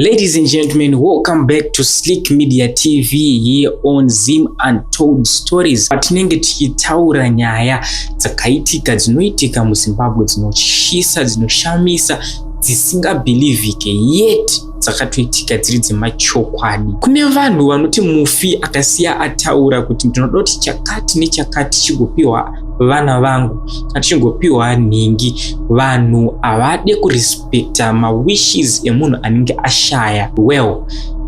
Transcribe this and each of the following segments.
Ladies and gentlemen, welcome back to Slick Media TV here on Zim Untold Stories. Patinenge tichitaura nyaya dzakaitika dzinoitika muZimbabwe, dzinoshisa, dzinoshamisa, dzisingabhilivhike yet dzakatoitika dziri dzemachokwadi. Kune vanhu vanoti mufi akasiya ataura kuti ndinoda kuti chakati nechakati chigopiwa vana vangu kana chingopiwa nhingi. Vanhu havade kurespekta mawishes emunhu anenge ashaya. Well,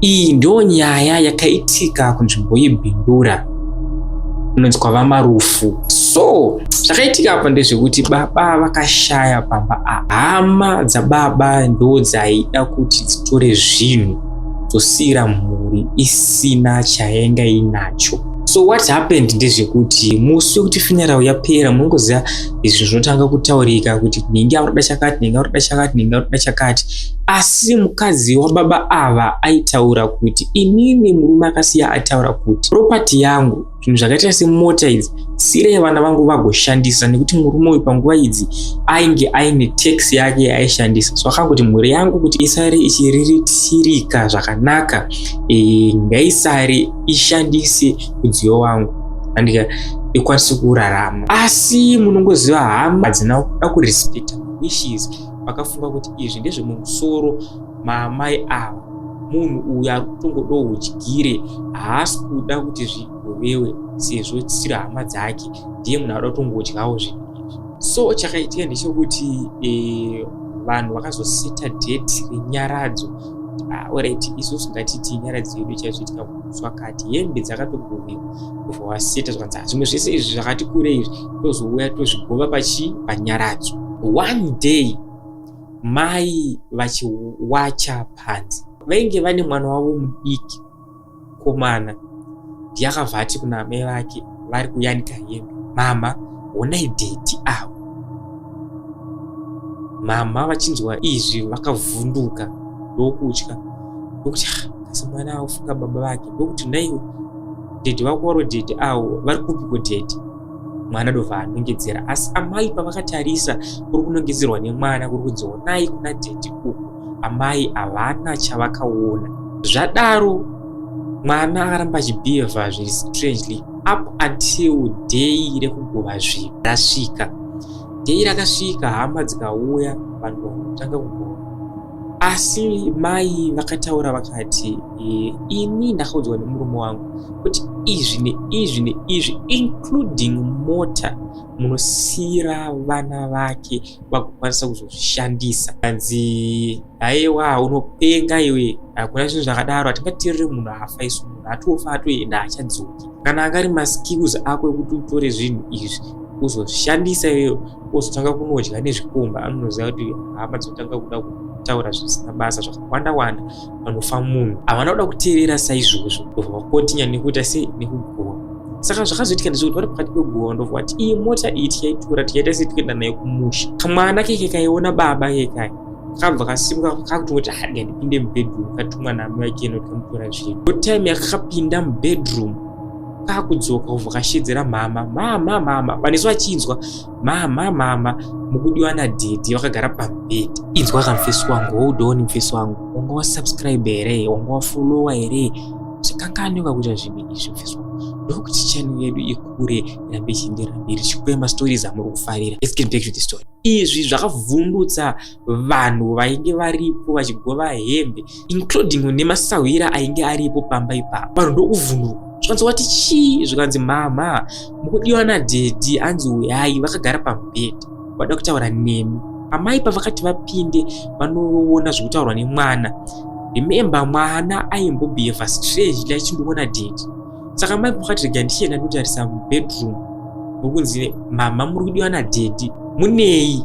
iyi ndio nyaya yakaitika kunzvimbo yeBindura kunonzi kwava Marufu. So zvakaitika apa ndezvekuti baba vakashaya pamba. Hama dzababa ndo dzaida kuti dzitore zvinhu dzosiyira mhuri isina chayenga inacho. So what happened ndezvekuti musi wekuti funeral yapera munongoziva izvi zvinotanga kutaurika kuti ningi aurada chakati, ningi aurada chakati, ningi aurada chakati. Asi mukadzi wababa ava aitaura kuti inini murume akasiya ataura kuti property yangu, zvinhu zvakaita semota idzi, sirei vana vangu vagoshandisa, nekuti murume uyu panguva idzi ainge aine tax yake yaishandisa. So akangoti mhuri yangu kuti isare ichiriritira zvakanaka, ngaisare ishandise mudziyo wangu andika ikwanise kurarama. Asi munongoziva hama hadzina kuda kurespekta wishes. Vakafunga kuti izvi ndezvemumusoro maamai ava. Munhu uyu ari kutongodawo udyire, haasi kuda kuti zvigovewe sezvo tisiri hama dzake, ndiye munhu anoda kutongodyawo zvinhu izvi. So chakaitika ndechekuti vanhu vakazoseta date renyaradzo. Alright, isusu ngatiti nyaradzi yedu chaizoitika musi wakati, hembe dzakatogovewa ndobva waseta zvakanzi zvimwe zvese izvi zvakati kure izvi tozouya tozvigova panyaradzo. One day mai vachiwacha panze, vainge vane mwana wavo mudiki komana. Ndiye akabva ati kuna mai vake vari kuyanika hembe, mama honai dheti avo. Mama vachinzwa izvi vakavhunduka ndokutya, ndokuti kasi mwana aufunga baba vake, ndokuti naiwe dhedhi vako waro dhedhi avo vari kupiko dhedhi. Mwana ndobva anongedzera, asi amai pavakatarisa kuri kunongedzerwa nemwana kuri kunzi honai kuna dhedhi uku, amai havana chavakaona. Zvadaro mwana akaramba achibhihevha zviri strangely up until day rekugova zvinhu rasvika. Day rakasvika, hama dzikauya, vanhu vakatanga kugova. Asi mai vakataura vakati, ini ndakaudzwa nemurume wangu kuti izvi neizvi neizvi including mota munosiyira vana vake vagokwanisa kuzozvishandisa. Kanzi haiwa unopenga iwe, hakuna zvinhu zvakadaro, hatingatirire munhu afa isu, munhu atofa atoenda achadzoki. Kana angari maskills ako ekuti utore zvinhu izvi uzozvishandisa iwewe uzotanga kunodya nezvikomba, anoziva kuti hama dzotanga kuda kutaura zvisina basa zvakawanda wanda, vanofa munhu havana kuda kuteerera saizvozvo, ndobva vakontinya nekuita sei nekugova. Saka zvakazoitika ndezvekuti vari pakati pegova ndobva vati iyi mota iyi tichaitora tichaita sei tikuenda nayo kumusha. Kamwana keke kaiona baba kekai kabva kasimuka kakutongoti ndipinde mubedroom, katumwa namai vake noti kamutora zvinhu. Ndo time yakapinda mubedroom kakudzoka kuvhakashedzera mama vanesu vachinzwa mama mukudiwa nadhedhi vakagara pamubhedhi. Inzwa kamufesi wangu, hold on mufesi wangu, wanga wasubscribe here, wanga wafollowa here, zvikanganoka kuita zvinhu izvi mufesi wangu. Ndokuti channel yedu ikure irambe ichiendera mberi ichikupai mastories amuri kufarira. Let's get back to the story. Izvi zvakavhundutsa vanhu vainge varipo vachigova hembe, including nemasahwira ainge aripo pamba ipapo. Vanhu ndokuvhunduka zvikanzi wati chii, zvikanzi mama mukudiwa nadhedhi anzi uyai, vakagara pamubhedhi vada kutaura nemi. Amai pavakati vapinde vanoona zvekutaurwa nemwana, remember mwana aimbobhihevha strangely achindoona dhedhi. Saka mai pakati rega ndichienda ndotarisa mubedroom nokunzi mama muri kudiwa nadhedhi munei.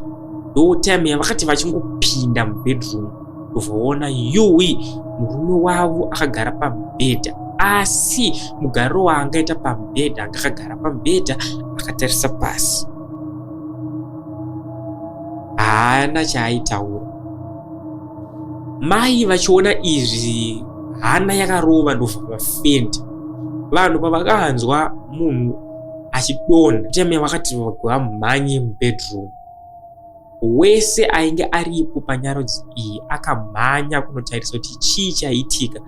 Ndo time yavakati vachingopinda mubedroom ndobvaona yuwi murume wavo akagara pamubhedha, asi mugariro waangaita pamubhedha anga akagara pamubhedha akatarisa pasi, haana chaaitaura. Mai vachiona izvi hana yakarova ndobva vafenda. Vanhu pavakahanzwa munhu achidonha, time vakati vamhanye mubedroom wese ainge aripo panyaradzi iyi akamhanya kunotarisa kuti chii chaitika,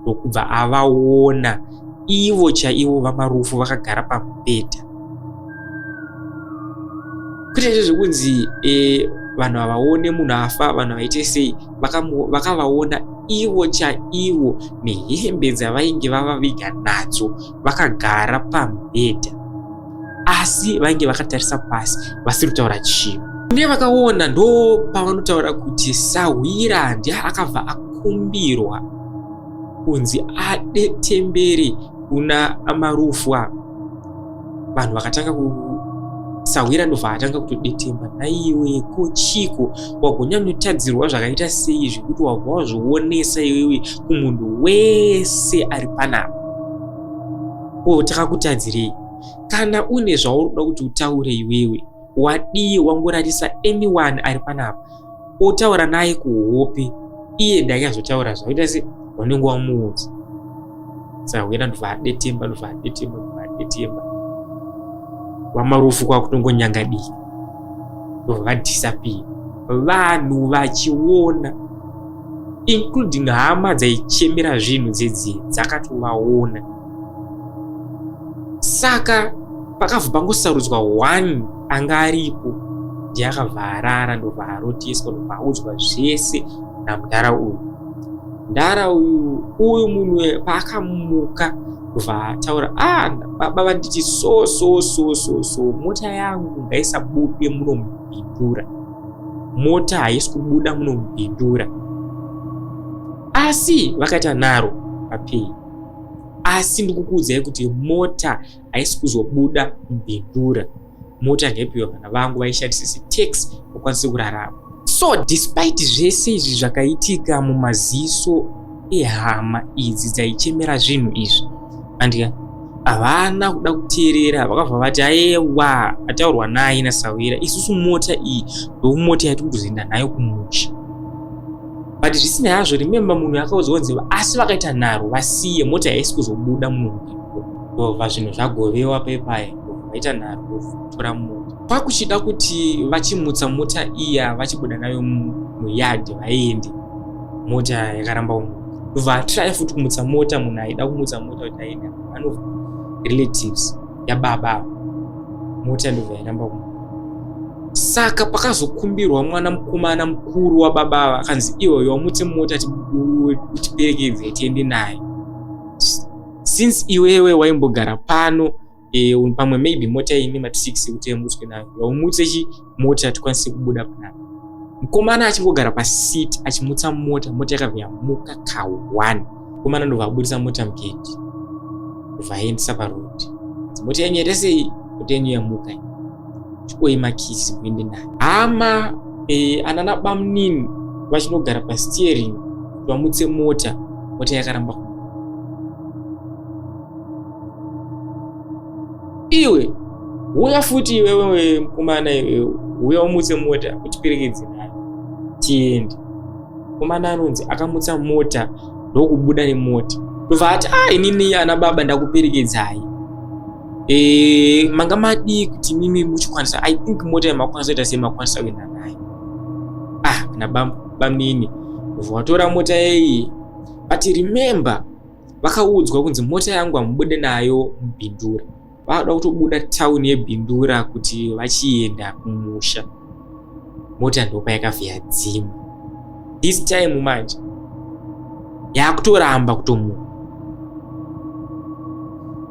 ndokubva avaona ivo chaivo vamarufu vakagara pamubhedha. Kwete zvekunzi vanhu havaone munhu afa, vanhu vaite sei, vakavaona ivo chaivo nehembe dzavainge vavaviga nadzo vakagara pamubhedha, asi vainge vakatarisa pasi vasiri kutaura chinhu. Nevakaona ndo pavanotaura kuti Sawira ndiye akabva akumbirwa kunzi adetembere kuna marufu ava. Vanhu vakatanga Sawira ndobva atanga kutodetemba, naiwe kochiko wagonyanyotadzirwa zvakaita sei zvekuti wabva wazvionesa iwewe kumunhu wese ari panapa. Takakutadzirei? Kana une zvaunoda kuti utaure iwewe, wadii wangoratisa anyone ari panapa, otaura naye kuhope, iye ndakazotaura zvaita se wanenge wamuudza. Sawira ndobva adetemba. Vamarufu kwakutongonyangadika ndobva vadisapira. Vanhu vachiona, including hama dzaichemera zvinhu dzedzi dzakatovaona. Saka pakabva pangosarudzwa one anga aripo, ndiye akabva arara, ndobva aroteswa, ndobva audzwa zvese namudhara uyu. Mudhara uyu munhu paakamuka ndobva ataura, baba vanditi so mota yangu ngaisabude munomubhindura, mota haisi kubuda munomubhindura. Asi vakaita nharo papei, asi ndikukuudzai kuti mota haisi kuzobuda mubhindura. Mota ndaipiwa vana vangu vaishandisa setaxi vakwanise kurarama. So despite zvese izvi zvakaitika mumaziso ehama idzi dzaichemera zvinhu izvi, andika havana kuda kuteerera. Vakabva vati aiwa, ataurwa naye naSawira, isusu mota iyi ndomota yatiri kuzoenda nayo kumusha. But zvisina hazvo, remember munhu akaudzwa kunzi asi vakaita nharo vasiye, mota haisi kuzobuda munhu. Ndobva zvinhu zvagovewa paipai, ndobva vaita nharo votora mota. Pakuchida kuti vachimutsa mota iya vachibuda nayo muyadhi vaende, mota yakaramba umu. Ndobva atry futi kumutsa mota, munhu aida kumutsa mota kuti aende, ano relatives yababa, mota ndobva yaramba umu. Saka pakazokumbirwa mwana mukomana mukuru wababa akanzi iwe wamutse mota tiperekedze tiende naye. Since iwewe waimbogara pano, pamwe maybe mota ine mati 6 kuti emutswe nayo, wamutse mota tikwanise kubuda panapa. Mukomana achingogara pasiti achimutsa mota yakabva yamuka ka1. Mukomana ndobva abudisa mota mugedhi, ndobva aendesa parodi. Mota yenyu yaita sei? Mota yenyu yamuka, chikoi makisi kuende nayo. Hama anana bamunini vachinogara pasteering kuti vamutse mota yakaramba. Iwe uya futi iwewe mukomana, iwe uya umutse mota utiperekedze nayo tiende. Mukomana anonzi akamutsa mota ndokubuda nemota, ndobva ati inini ana baba ndakuperekedzai, manga madi kuti mimi muchikwanisa, I think mota yamakwanisa ita semakwanisa kuenda nayo. Kana bamunini vatora mota iyi, but remember vakaudzwa kunzi mota yangu amubude nayo mubhindura. Vada kutobuda tauni yebhindura kuti vachienda kumusha. Mota ndopa yakabva yadzima. This time manje yakutoramba kutomuka.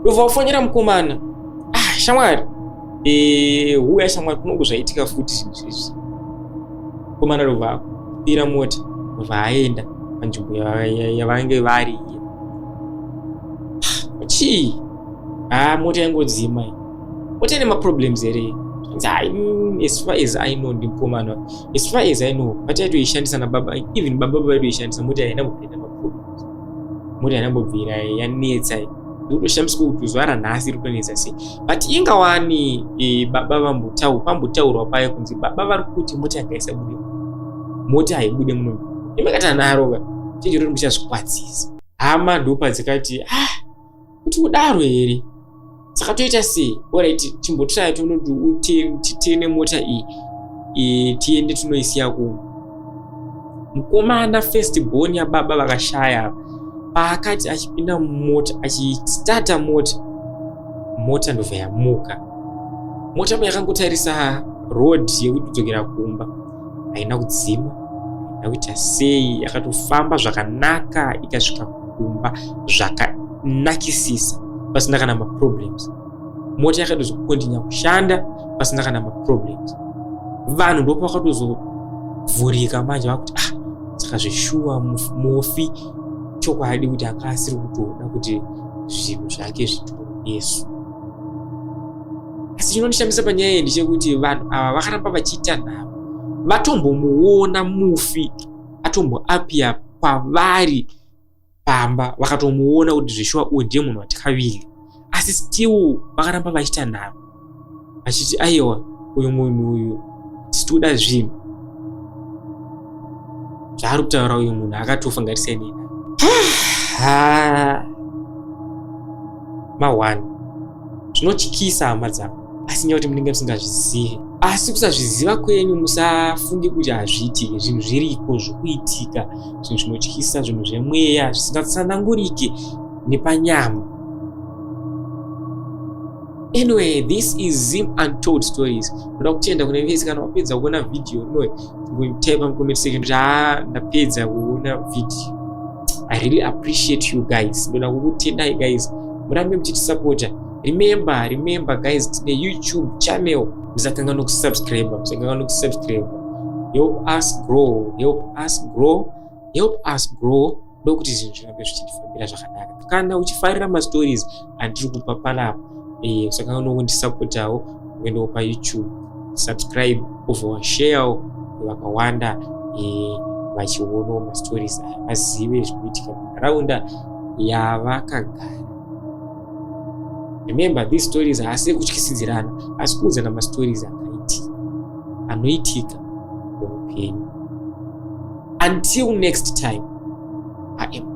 Ndobva wafonyera mukomana, shamwari, uya shamwari, kunongo zvaitika futi zvinhu izvi. Mukomana ndobva akupira mota, ndobva aenda panzvimbo yavange vari. Chii? Mota yangodzima. Mota ine maproblems here. As far as I know, ndimukomana, as far as I know, patatoishandisa nababa, even baba vaitoishandisa, mota haina kupinda maproblems. Mota haina kubvira yanetsa, ndotoshandiswa kuti zuva ranhasi ritonetsa sei. But ingawani baba pambotaurwa payo kunzi baba vari kuti mota yakaisabude, mota haibude muno. Imakata naroga chechiro muchazvikwadzisa. Hama ndopa dzikati kuti kudaro here, saka toita sei? Alright, chimbotsvaya tonoti titene mota iyi tiende tunoisiya kumwe. Mukomana first born yababa vakashaya paakati achipinda mumota achistarta mota ndobva yamuka. Mota payakangotarisa road yekudzokera kumba haina kudzima, haina kuita sei, yakatofamba zvakanaka ikasvika kumba zvakanakisisa pasina kana maproblems. Mota yakatozokontinya kushanda pasina kana maproblems. Vanhu ndopo vakatozovhurika manje vakuti saka zveshuwa mufi chokwadi kuti anga asiri kutoda kuti zvinhu zvake zvitore Yesu. Asi chinondishamisa panyaya iyi ndechekuti vanhu ava vakaramba vachiita nhamo. Vatombomuona mufi atomboapia kwavari pamba, vakatomuona kuti zveshuwa uyu ndiye munhu watikavili, asi still vakaramba vachiita nhamo vachiti aiwa uyu munhu uyu tisitoda zvinhu zvaari kutaura uyu munhu akatofa ngatisai neni. Ma1 zvinotyisa hama dzangu, asi nyaya kuti munenge musingazvizivi. Asi kusazviziva kwenyu musafunge kuti hazviitiki. Zvinhu zviriko zvokuitika, zvinhu zvinotyisa, zvinhu zvemweya zvisingatsanangurike nepanyama. Anyway, this is Zim Untold Stories. Ndoda kutenda kuna vese kana wapedza kuona video noe ngoitaipa mcomment section kuti ndapedza kuona video. I really appreciate you guys. Ndoda kukutendai guys. Murambe muchitisupport. Remember guys, tine YouTube channel. Musakanganwa kusubscribe. Help us grow. Ndokuti zvinhu zvirambe zvichitifambira zvakanaka. Kana uchifarira ma stories andiri kupa panapa. Usakanganwa kundisupportawo uendewo pa YouTube, subscribe, over share vakawanda vachionawo ma stories aya, vazive zvinoitika munharaunda yavakagara. Remember, these stories haasi kutyisidzirana, asi kuudzana ma stories anoitika muupenyu. Until next time, I am